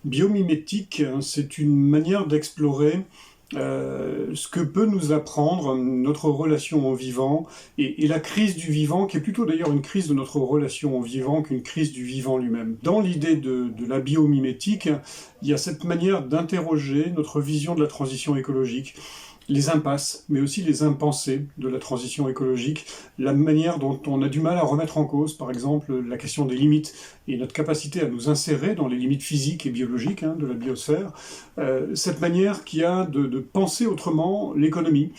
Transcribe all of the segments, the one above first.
Biomimétique, hein, c'est une manière d'explorer ce que peut nous apprendre notre relation au vivant et la crise du vivant, qui est plutôt d'ailleurs une crise de notre relation au vivant qu'une crise du vivant lui-même. Dans l'idée de la biomimétique, il y a cette manière d'interroger notre vision de la transition écologique, les impasses, mais aussi les impensés de la transition écologique, la manière dont on a du mal à remettre en cause, par exemple, la question des limites et notre capacité à nous insérer dans les limites physiques et biologiques de la biosphère, cette manière qui a de penser autrement l'économie,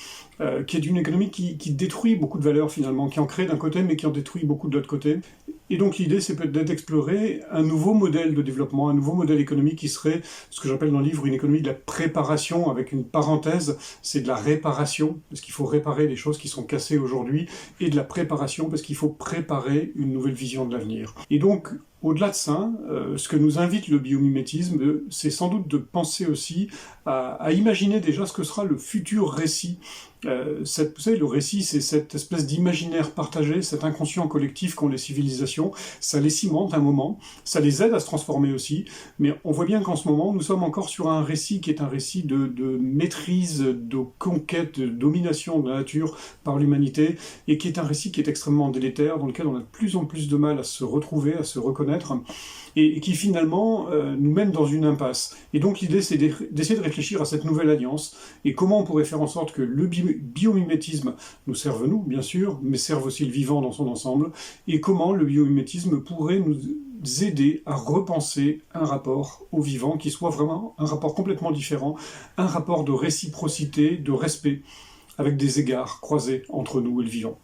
qui est une économie qui détruit beaucoup de valeurs finalement, qui en crée d'un côté mais qui en détruit beaucoup de l'autre côté. Et donc l'idée, c'est peut-être d'explorer un nouveau modèle de développement, un nouveau modèle économique qui serait ce que j'appelle dans le livre une économie de la préparation, avec une parenthèse, c'est de la réparation, parce qu'il faut réparer les choses qui sont cassées aujourd'hui, et de la préparation, parce qu'il faut préparer une nouvelle vision de l'avenir. Et donc, au-delà de ça, ce que nous invite le biomimétisme, c'est sans doute de penser aussi à imaginer déjà ce que sera le futur récit. Vous savez, le récit, c'est cette espèce d'imaginaire partagé, cet inconscient collectif qu'ont les civilisations. Ça les cimente un moment, ça les aide à se transformer aussi, mais on voit bien qu'en ce moment, nous sommes encore sur un récit qui est un récit de maîtrise, de conquête, de domination de la nature par l'humanité, et qui est un récit qui est extrêmement délétère, dans lequel on a de plus en plus de mal à se retrouver, à se reconnaître, et qui finalement nous mène dans une impasse. Et donc l'idée, c'est d'essayer de réfléchir à cette nouvelle alliance, et comment on pourrait faire en sorte que le biomimétisme nous serve nous, bien sûr, mais serve aussi le vivant dans son ensemble, et comment le biomimétisme pourrait nous aider à repenser un rapport au vivant qui soit vraiment un rapport complètement différent, un rapport de réciprocité, de respect, avec des égards croisés entre nous et le vivant.